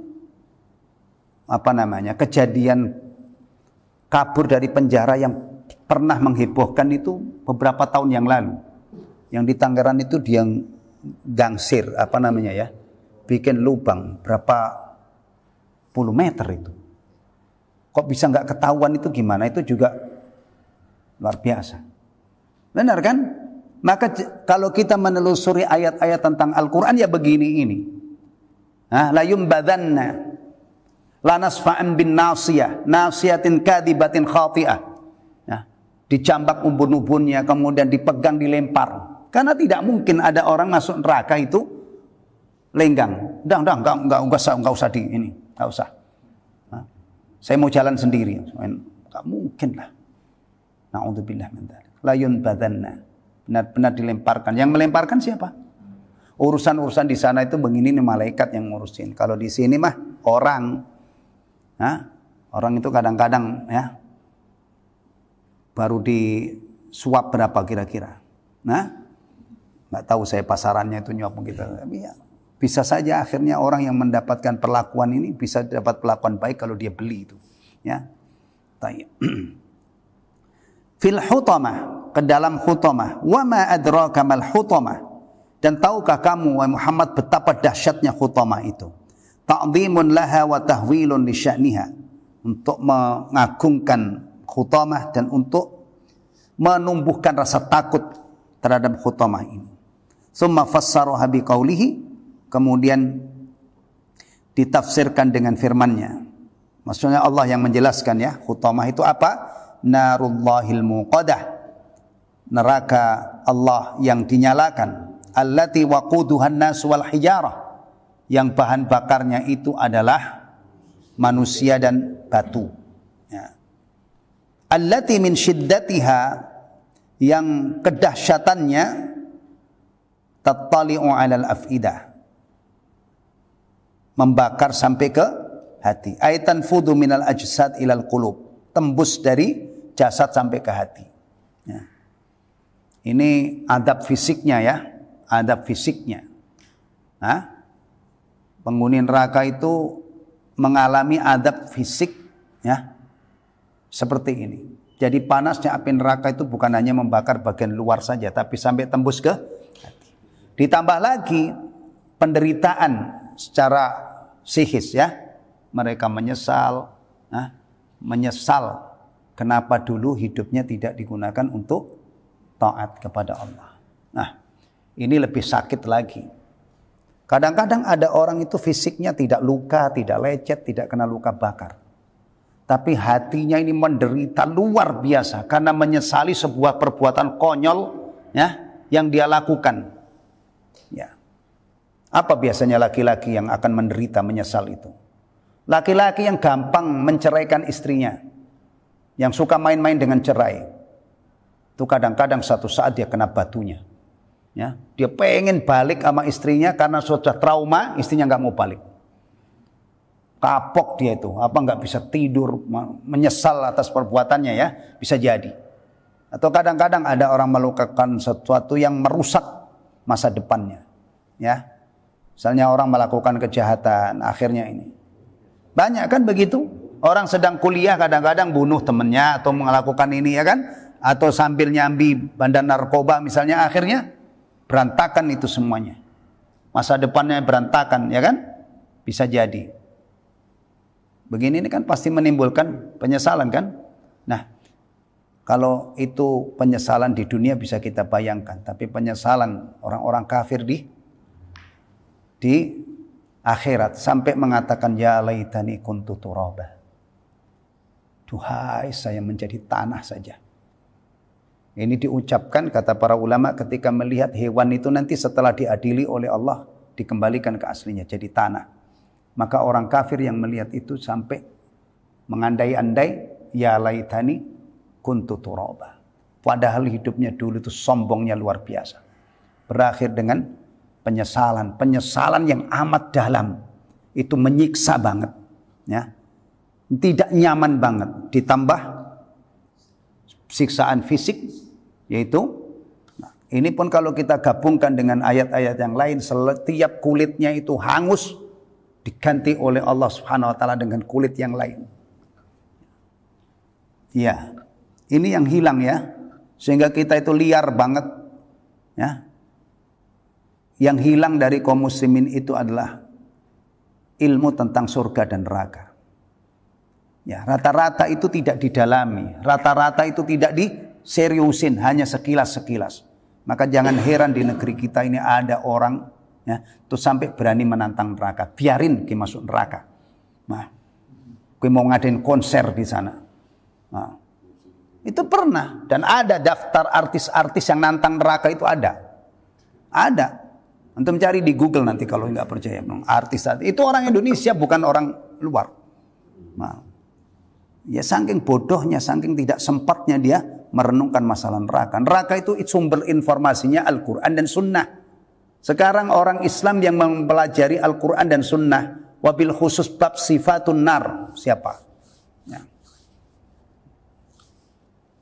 kejadian kabur dari penjara yang pernah menghebohkan itu beberapa tahun yang lalu. Yang di Tangerang itu dia gangsir bikin lubang berapa puluh meter itu. Kok bisa nggak ketahuan itu gimana? Itu juga luar biasa. Benar kan? Maka kalau kita menelusuri ayat-ayat tentang Al-Quran ya begini ini. La yumbadanna la nasfa'an bin nasiyah nasiyatin kadibatin khati'ah. Dicambak ubun-ubunnya, kemudian dipegang, dilempar. Karena tidak mungkin ada orang masuk neraka itu lenggang. Enggak usah di ini, enggak usah. Saya mau jalan sendiri. Enggak mungkin lah. Na'udzubillah min dzalik. La yunbadanna. Benar-benar dilemparkan. Yang melemparkan siapa? Urusan-urusan di sana itu begini nih, malaikat yang ngurusin. Kalau di sini mah orang. Orang itu kadang-kadang ya baru disuap berapa kira-kira. Nggak tahu saya pasarannya itu nyuap begitu. Tapi ya, bisa saja akhirnya orang yang mendapatkan perlakuan ini bisa dapat perlakuan baik kalau dia beli itu. Ya. Fil hutamah, ke dalam hutamah. Wa ma adraka mal hutamah. Dan tahukah kamu wahai Muhammad betapa dahsyatnya hutamah itu? Ta'dhimun laha wa tahwilun li sya'niha. Untuk mengagungkan hutamah dan untuk menumbuhkan rasa takut terhadap hutamah ini. Summa fassaraha biqaulihi, kemudian ditafsirkan dengan firman-Nya. Maksudnya Allah yang menjelaskan ya, hutamah itu apa? Narullahil muqadah. Neraka Allah yang dinyalakan. Allati waquduhan nas wal hijarah. Yang bahan bakarnya itu adalah manusia dan batu. Allati min syiddatiha, yang kedahsyatannya tattali'u 'alal afidah, membakar sampai ke hati. Aitan fudu minal ajsad ilal qulub, tembus dari jasad sampai ke hati. Ini adab fisiknya ya, adab fisiknya. Penghuni neraka itu mengalami adab fisik ya, seperti ini. Jadi panasnya api neraka itu bukan hanya membakar bagian luar saja, tapi sampai tembus ke hati. Ditambah lagi penderitaan secara psikis ya. Mereka menyesal kenapa dulu hidupnya tidak digunakan untuk taat kepada Allah. Nah, ini lebih sakit lagi. Kadang-kadang ada orang itu fisiknya tidak luka, tidak lecet, tidak kena luka bakar. Tapi hatinya ini menderita luar biasa karena menyesali sebuah perbuatan konyol ya yang dia lakukan. Ya. Apa biasanya laki-laki yang akan menderita menyesal itu? Laki-laki yang gampang menceraikan istrinya, yang suka main-main dengan cerai. Itu kadang-kadang satu saat dia kena batunya. Ya, dia pengen balik sama istrinya karena sudah trauma, istrinya nggak mau balik. Kapok dia itu, nggak bisa tidur, menyesal atas perbuatannya ya, bisa jadi. Atau kadang-kadang ada orang melakukan sesuatu yang merusak masa depannya, ya. Misalnya orang melakukan kejahatan, akhirnya ini. Banyak kan begitu? Orang sedang kuliah kadang-kadang bunuh temennya atau melakukan ini ya kan? Atau sambil nyambi bandar narkoba misalnya, akhirnya berantakan itu semuanya. masa depannya berantakan, ya kan? Bisa jadi. Begini ini kan pasti menimbulkan penyesalan kan? Nah, kalau itu penyesalan di dunia bisa kita bayangkan, tapi penyesalan orang-orang kafir di akhirat sampai mengatakan ya laitani kuntu turaba. Duhai saya menjadi tanah saja. Ini diucapkan kata para ulama ketika melihat hewan itu nanti setelah diadili oleh Allah dikembalikan ke aslinya jadi tanah. Maka orang kafir yang melihat itu sampai mengandai-andai ya laitani kuntu turaba. Padahal hidupnya dulu itu sombongnya luar biasa. Berakhir dengan penyesalan yang amat dalam. Itu menyiksa banget, ya. Tidak nyaman banget, ditambah siksaan fisik. Yaitu, ini pun kalau kita gabungkan dengan ayat-ayat yang lain, setiap kulitnya itu hangus, diganti oleh Allah Subhanahu Wa Taala dengan kulit yang lain. Ya, ini yang hilang ya, sehingga kita itu liar banget. Ya, yang hilang dari kaum muslimin itu adalah ilmu tentang surga dan neraka. Ya, rata-rata itu tidak didalami, rata-rata itu tidak diseriusin, hanya sekilas-sekilas. Maka jangan heran di negeri kita ini ada orang ya, tuh sampai berani menantang neraka. Biarin kita masuk neraka. Nah, kita mau ngadain konser di sana. Nah, itu pernah dan ada daftar artis-artis yang nantang neraka itu ada. Ada. Antum cari di Google nanti kalau nggak percaya. Artis itu orang Indonesia bukan orang luar. Nah, ya saking bodohnya, saking tidak sempatnya dia merenungkan masalah neraka. Neraka itu sumber informasinya Al-Quran dan Sunnah. Sekarang orang Islam yang mempelajari Al-Quran dan Sunnah, wabil khusus bab sifatun nar, siapa? Ya.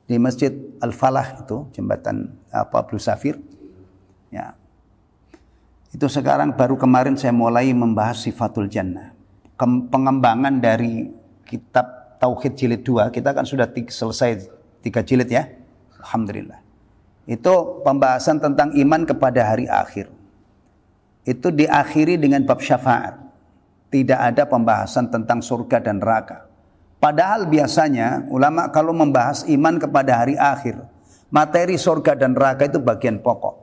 Di Masjid Al-Falah itu, jembatan Blue Safir. Ya. Itu sekarang baru kemarin saya mulai membahas sifatul jannah. Pengembangan dari kitab Tauhid jilid 2, kita kan sudah selesai 3 jilid ya. Alhamdulillah. Itu pembahasan tentang iman kepada hari akhir. Itu diakhiri dengan bab syafaat. Tidak ada pembahasan tentang surga dan neraka. Padahal biasanya ulama kalau membahas iman kepada hari akhir, materi surga dan neraka itu bagian pokok.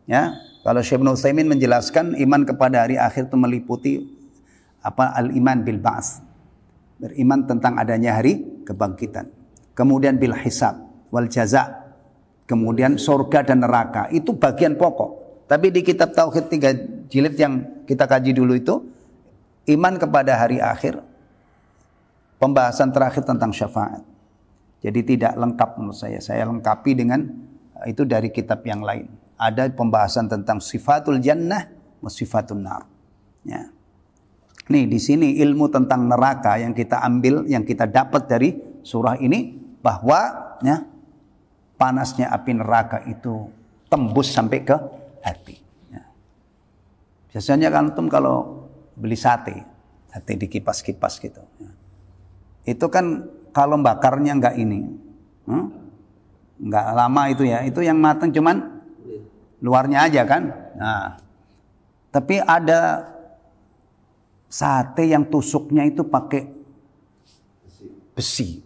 Ya, kalau Syekh Ibnu Utsaimin menjelaskan iman kepada hari akhir itu meliputi al-iman bil ba'ts. Beriman tentang adanya hari kebangkitan. Kemudian bil hisab wal jaza. Kemudian surga dan neraka. Itu bagian pokok. Tapi di kitab Tauhid 3 jilid yang kita kaji dulu itu, iman kepada hari akhir, pembahasan terakhir tentang syafaat. Jadi tidak lengkap menurut saya. Saya lengkapi dengan itu dari kitab yang lain. Ada pembahasan tentang sifatul jannah wa sifatun nar. Ya. Nih di sini ilmu tentang neraka yang kita ambil, yang kita dapat dari surah ini, bahwa ya, panasnya api neraka itu tembus sampai ke hati. Ya. Biasanya kan antum kalau beli sate dikipas-kipas gitu. Ya. Itu kan kalau bakarnya nggak ini, nggak lama itu ya. Itu yang matang cuman luarnya aja kan. Nah, tapi ada sate yang tusuknya itu pakai besi.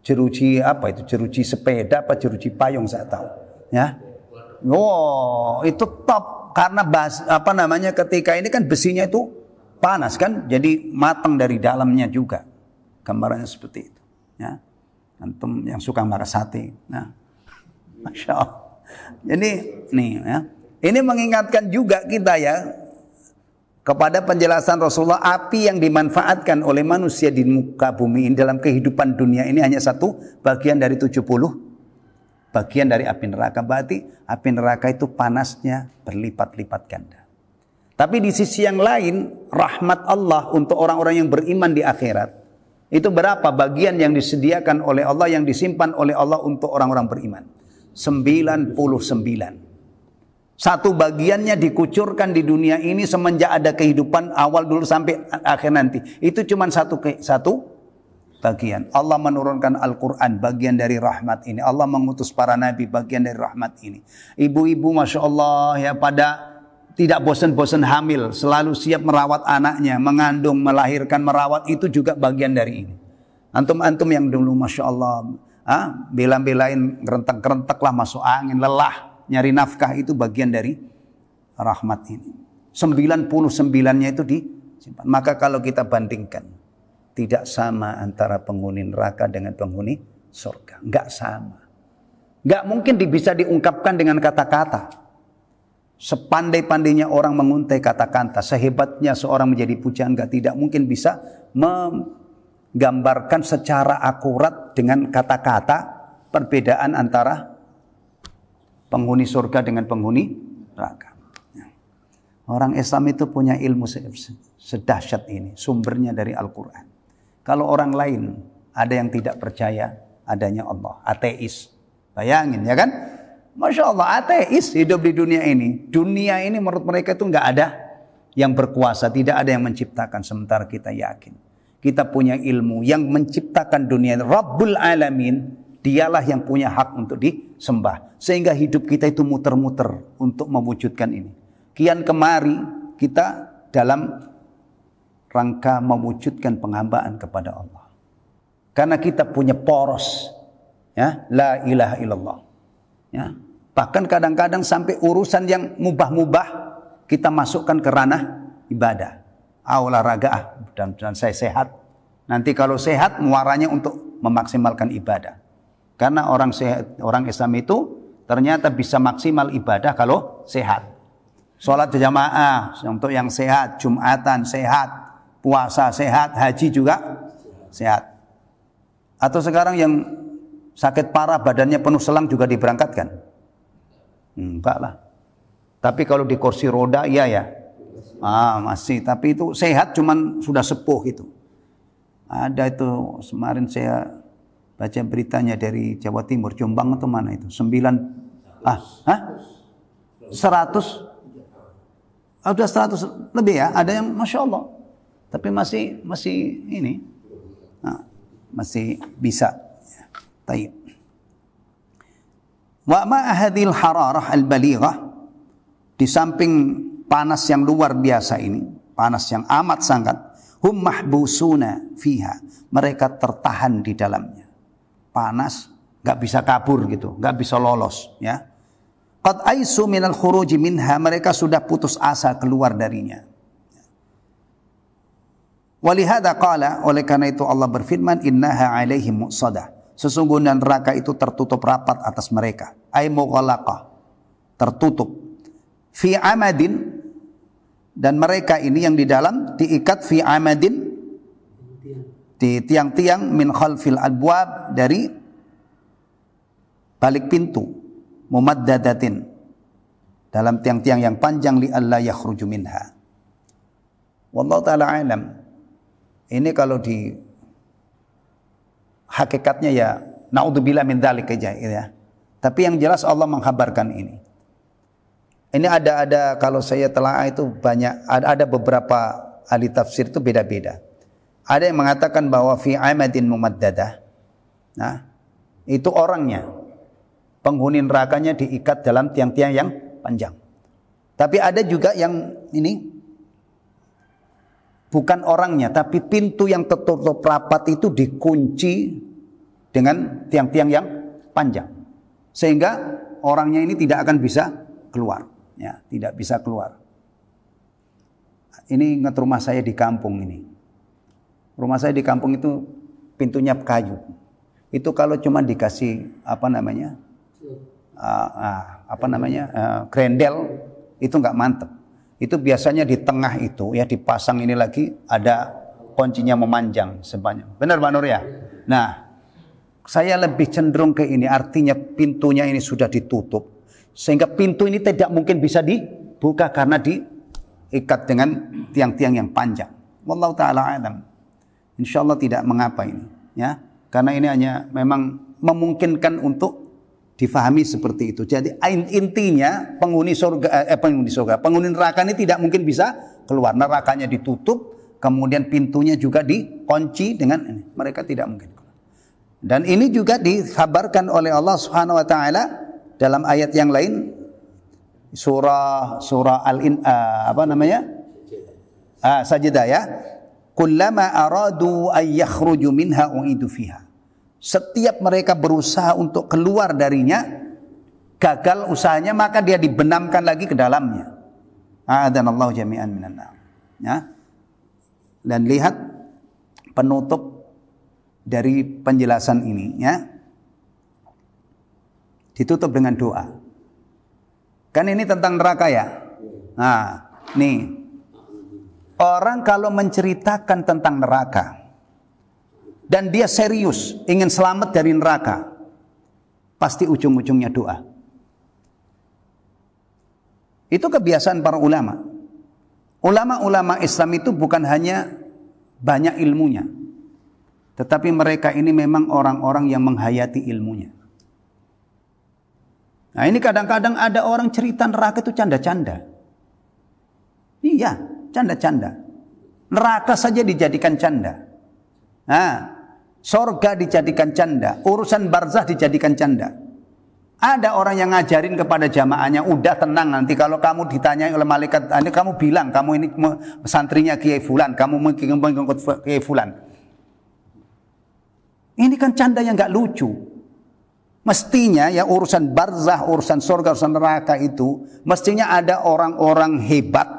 Jeruji apa itu? Jeruji sepeda apa jeruji payung saya tahu. Ya. Oh, itu top karena ketika ini kan besinya itu panas kan, jadi matang dari dalamnya juga. Gambarannya seperti itu. Ya. Antum yang suka makan sate. Nah, Masya Allah. Jadi nih ya. Ini mengingatkan juga kita ya kepada penjelasan Rasulullah, api yang dimanfaatkan oleh manusia di muka bumi ini dalam kehidupan dunia ini hanya satu bagian dari 70 bagian dari api neraka. Berarti api neraka itu panasnya berlipat-lipat ganda. Tapi di sisi yang lain, rahmat Allah untuk orang-orang yang beriman di akhirat, itu berapa bagian yang disediakan oleh Allah, yang disimpan oleh Allah untuk orang-orang beriman? 99. Satu bagiannya dikucurkan di dunia ini semenjak ada kehidupan awal dulu sampai akhir nanti. Itu cuma satu bagian. Allah menurunkan Al-Quran, bagian dari rahmat ini. Allah mengutus para nabi, bagian dari rahmat ini. Ibu-ibu Masya Allah ya pada tidak bosan-bosan hamil, selalu siap merawat anaknya, mengandung, melahirkan, merawat, itu juga bagian dari ini. Antum-antum yang dulu Masya Allah bela-belain gerentak-gerentak lah, masuk angin, lelah, nyari nafkah, itu bagian dari rahmat ini. 99-nya itu disimpan. Maka kalau kita bandingkan, tidak sama antara penghuni neraka dengan penghuni surga. Enggak sama. Enggak mungkin bisa diungkapkan dengan kata-kata. Sepandai-pandainya orang menguntai kata-kata, sehebatnya seorang menjadi pujangga, tidak mungkin bisa menggambarkan secara akurat dengan kata-kata perbedaan antara penghuni surga dengan penghuni neraka. Orang Islam itu punya ilmu sedahsyat ini, sumbernya dari Al-Quran. Kalau orang lain ada yang tidak percaya adanya Allah, ateis, bayangin ya kan? Masya Allah, ateis hidup di dunia ini. Dunia ini menurut mereka itu nggak ada yang berkuasa, tidak ada yang menciptakan. Sementara kita yakin, kita punya ilmu yang menciptakan dunia. Rabbul Alamin, dialah yang punya hak untuk disembah. Sehingga hidup kita itu muter-muter untuk mewujudkan ini. Kian kemari kita dalam rangka mewujudkan penghambaan kepada Allah. Karena kita punya poros, ya, la ilaha illallah. Ya, bahkan kadang-kadang sampai urusan yang mubah-mubah kita masukkan ke ranah ibadah. Olahraga, dan saya sehat. Nanti kalau sehat muaranya untuk memaksimalkan ibadah. Karena orang sehat, orang Islam itu ternyata bisa maksimal ibadah kalau sehat. Sholat berjamaah untuk yang sehat, Jumatan sehat, puasa sehat, haji juga sehat. Atau sekarang yang sakit parah, badannya penuh selang juga diberangkatkan? Enggak lah. Tapi kalau di kursi roda, iya ya. Masih. Tapi itu sehat, cuman sudah sepuh itu. Ada itu, kemarin saya baca beritanya dari Jawa Timur, Jombang atau mana itu? 100? Sudah 100 lebih ya. Ada yang Masya Allah. Tapi masih ini. Masih bisa. Taib. Wa ma'ahadil hararah al-balighah, di samping panas yang luar biasa ini, panas yang amat sangat, hum mahbusuna fiha, mereka tertahan di dalamnya. Panas, enggak bisa kabur gitu, enggak bisa lolos, ya. Qad aisu minal khuruji minha, mereka sudah putus asa keluar darinya. Walihada qala, oleh karena itu Allah berfirman, innaha alaihim muqsadah, sesungguhnya neraka itu tertutup rapat atas mereka. Ay mughalaqah, tertutup. Fi amadin, dan mereka ini yang di dalam diikat fi amadin, di tiang-tiang, min khalfil abwab, dari balik pintu, mumaddadatin, dalam tiang-tiang yang panjang, li alla yakhruju minha. Wallahu ta'ala alam. Ini kalau di hakikatnya ya naudzubillah min dzalik aja ya. Tapi yang jelas Allah mengkhabarkan ini. Ini ada kalau saya telaah itu banyak, ada beberapa ahli tafsir itu beda-beda. Ada yang mengatakan bahwa fi amadin mumaddadah. Nah, itu orangnya. Penghuni nerakanya diikat dalam tiang-tiang yang panjang. Tapi ada juga yang ini bukan orangnya, tapi pintu yang tertutup rapat itu dikunci dengan tiang-tiang yang panjang, sehingga orangnya ini tidak akan bisa keluar, ya, tidak bisa keluar. Ini ingat rumah saya di kampung ini. Rumah saya di kampung itu pintunya kayu. Itu kalau cuma dikasih grendel itu nggak mantep. Itu biasanya di tengah itu ya dipasang ini lagi ada kuncinya memanjang sebanyak. Benar Pak Nur ya? Nah, saya lebih cenderung ke ini, artinya pintunya ini sudah ditutup sehingga pintu ini tidak mungkin bisa dibuka karena diikat dengan tiang-tiang yang panjang. Wallahu taala alam. Insyaallah tidak mengapa ini, ya. Karena ini hanya memang memungkinkan untuk difahami seperti itu. Jadi intinya penghuni neraka ini tidak mungkin bisa keluar. Nerakanya ditutup, kemudian pintunya juga dikunci dengan ini. Mereka tidak mungkin keluar. Dan ini juga dikabarkan oleh Allah Subhanahu wa taala dalam ayat yang lain, surah apa namanya? Sajdah ya. Kullama aradu ay yakhruju minha u'idu fiha. Setiap mereka berusaha untuk keluar darinya, gagal usahanya, maka dia dibenamkan lagi ke dalamnya. A'adanallahu jami'an minan nar. Ya. Dan lihat penutup dari penjelasan ini ya. Ditutup dengan doa. Kan ini tentang neraka ya. Nah, nih. Orang kalau menceritakan tentang neraka dan dia serius ingin selamat dari neraka, pasti ujung-ujungnya doa. Itu kebiasaan para ulama. Ulama-ulama Islam itu bukan hanya banyak ilmunya, tetapi mereka ini memang orang-orang yang menghayati ilmunya. Nah, ini kadang-kadang ada orang cerita neraka itu canda-canda. Iya, canda-canda. Neraka saja dijadikan canda. Nah, sorga dijadikan canda. Urusan barzah dijadikan canda. Ada orang yang ngajarin kepada jamaahnya, udah tenang, nanti kalau kamu ditanyai oleh malaikat, kamu bilang kamu ini santrinya Kiai Fulan, kamu mengikut Kiai Fulan. Ini kan canda yang gak lucu. Mestinya ya urusan barzah, urusan surga, urusan neraka itu mestinya ada orang-orang hebat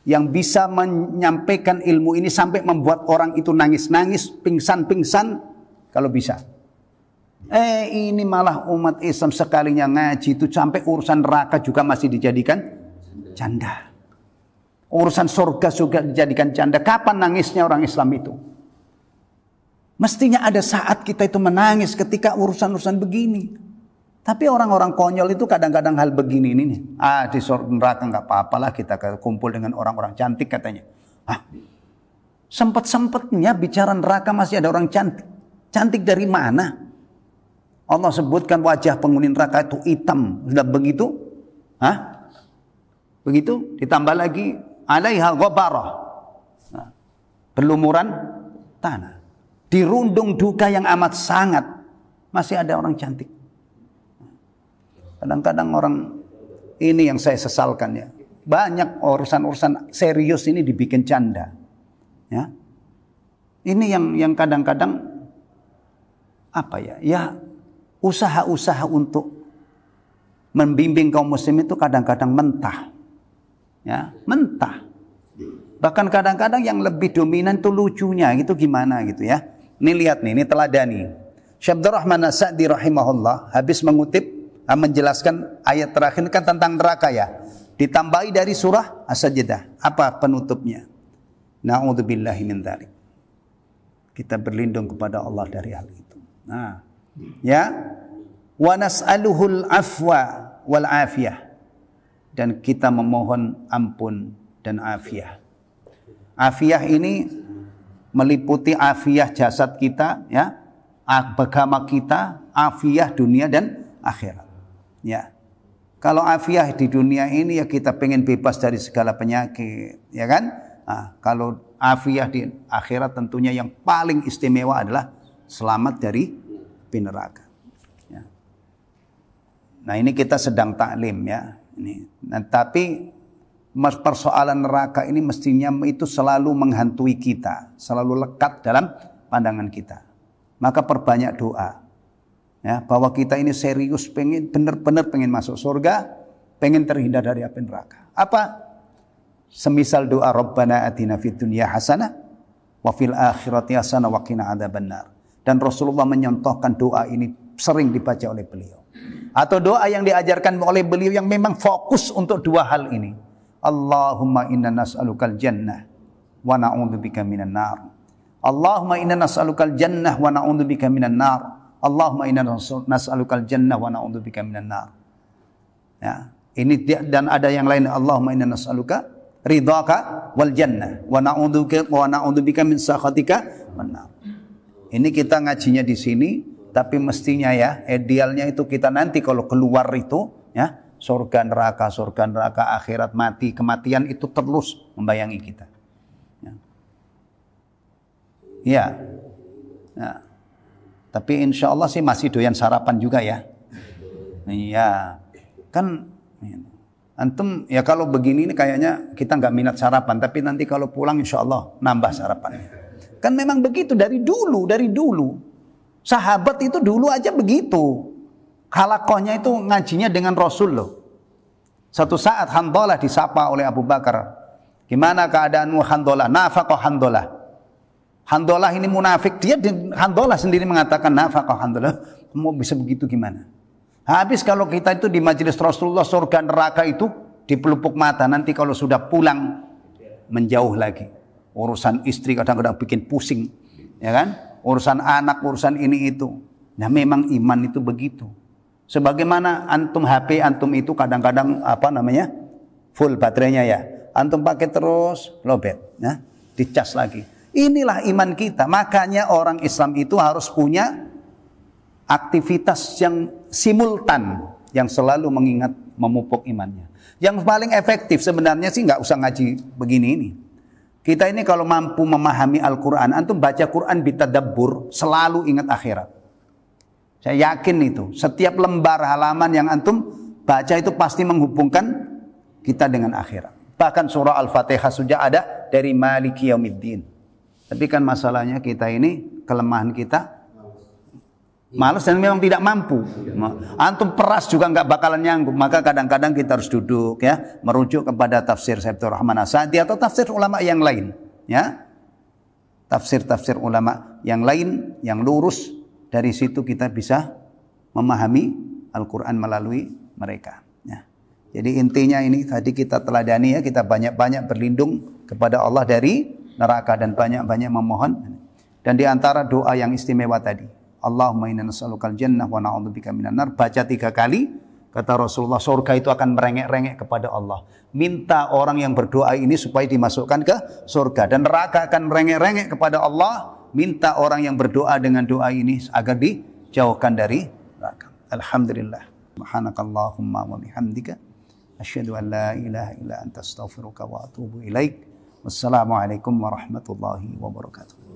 yang bisa menyampaikan ilmu ini sampai membuat orang itu nangis-nangis, pingsan-pingsan kalau bisa. Ini malah umat Islam sekalinya ngaji itu sampai urusan neraka juga masih dijadikan canda. Urusan surga juga dijadikan canda. Kapan nangisnya orang Islam itu? Mestinya ada saat kita itu menangis ketika urusan-urusan begini. Tapi orang-orang konyol itu kadang-kadang hal begini ini nih. Di surga neraka nggak apa-apalah kita kumpul dengan orang-orang cantik katanya. Sempet-sempetnya bicara neraka masih ada orang cantik. Cantik dari mana? Allah sebutkan wajah penghuni neraka itu hitam. Sudah begitu? Begitu? Ditambah lagi alaiha ghabarah. Berlumuran tanah. Dirundung duka yang amat sangat. Masih ada orang cantik. Kadang-kadang orang ini yang saya sesalkan ya. Banyak urusan-urusan serius ini dibikin canda. Ya. Ini yang kadang-kadang apa ya? Ya usaha-usaha untuk membimbing kaum muslim itu kadang-kadang mentah. Ya, mentah. Bahkan kadang-kadang yang lebih dominan itu lucunya gitu gimana gitu ya. Ini lihat nih, ini teladani. Syekh Abdul Rahman As-Sa'di rahimahullah habis menjelaskan ayat terakhir kan tentang neraka ya. Ditambahi dari surah As-Sajdah. Apa penutupnya? Na'udzubillahi min dzalik. Kita berlindung kepada Allah dari hal itu. Nah, ya. Wa nas'aluhul afwa wal afiyah. Dan kita memohon ampun dan afiyah. Afiyah ini meliputi afiyah jasad kita ya, agama kita, afiyah dunia dan akhirat. Ya. Kalau afiyah di dunia ini ya kita pengen bebas dari segala penyakit, ya kan? Kalau afiyah di akhirat tentunya yang paling istimewa adalah selamat dari api neraka. Ya. Nah ini kita sedang taklim ya. Nah, tapi persoalan neraka ini mestinya itu selalu menghantui kita, selalu lekat dalam pandangan kita. Maka perbanyak doa. Ya, bahwa kita ini serius benar-benar pengen masuk surga, pengen terhindar dari api neraka. Apa? Semisal doa Rabbana atina fid dunya hasanah wa fil akhirati hasanah wa qina adzabannar. Dan Rasulullah menyontohkan doa ini sering dibaca oleh beliau. Atau doa yang diajarkan oleh beliau yang memang fokus untuk dua hal ini. Allahumma inna nas'alukal jannah wa na'udzubika minan nar. Allahumma inna nas'alukal jannah wa na'udzubika minan nar. Allahumma inna nas'alukal jannah wa na'udzubika minan nar. Ya, ini dan ada yang lain. Allahumma inna nas'aluka ridhaka wal jannah wa na'udzubika min sakhatika wan nar. Ini kita ngajinya di sini, tapi mestinya ya idealnya itu kita nanti kalau keluar itu ya surga neraka akhirat mati kematian itu terus membayangi kita. Ya. Ya. Tapi insya Allah sih masih doyan sarapan juga ya. Iya. Kan Antum ya kalau begini ini kayaknya kita nggak minat sarapan, tapi nanti kalau pulang insya Allah nambah sarapannya. Kan memang begitu dari dulu. Sahabat itu dulu aja begitu. Halakohnya itu ngajinya dengan Rasul loh. Satu saat Handalah disapa oleh Abu Bakar. Gimana keadaanmu Handalah? Nafaqah Handalah. Handalah ini munafik. Handalah sendiri mengatakan nafaqah Handalah. Mau bisa begitu gimana? Habis kalau kita itu di majelis Rasulullah, surga neraka itu di pelupuk mata. Nanti kalau sudah pulang menjauh lagi. Urusan istri kadang-kadang bikin pusing, ya kan? Urusan anak, urusan ini itu. Nah, memang iman itu begitu. Sebagaimana antum HP antum itu kadang-kadang full baterainya ya. Antum pakai terus lowbat, ya, dicas lagi. Inilah iman kita. Makanya orang Islam itu harus punya aktivitas yang simultan, yang selalu mengingat, memupuk imannya. Yang paling efektif sebenarnya sih nggak usah ngaji begini ini. Kita ini kalau mampu memahami Al-Quran, antum baca Quran bitadabbur, selalu ingat akhirat. Saya yakin itu. Setiap lembar halaman yang antum baca itu pasti menghubungkan kita dengan akhirat. Bahkan surah Al-Fatihah sudah ada dari Maliki Yaumiddin. Tapi kan masalahnya kita ini, kelemahan kita malas dan memang tidak mampu. Antum peras juga nggak bakalan nyanggup. Maka kadang-kadang kita harus duduk ya, merujuk kepada tafsir Saifur Rahman As-Sa'di atau tafsir ulama yang lain, ya. Tafsir ulama yang lain yang lurus, dari situ kita bisa memahami Al-Qur'an melalui mereka, ya. Jadi intinya ini tadi kita teladani ya, kita banyak-banyak berlindung kepada Allah dari neraka dan banyak-banyak memohon. Dan di antara doa yang istimewa tadi, Allahumma inna nas'alukal jannah wa na'udzubika minan nar, baca 3 kali, kata Rasulullah, surga itu akan merengek-rengek kepada Allah. Minta orang yang berdoa ini supaya dimasukkan ke surga, dan neraka akan merengek-rengek kepada Allah. Minta orang yang berdoa dengan doa ini agar dijauhkan dari neraka. Alhamdulillah. Subhanakallahumma wa bihamdika asyhadu an la ilaha illa anta astaghfiruka wa atubu ilaik. Wassalamualaikum warahmatullahi wabarakatuh.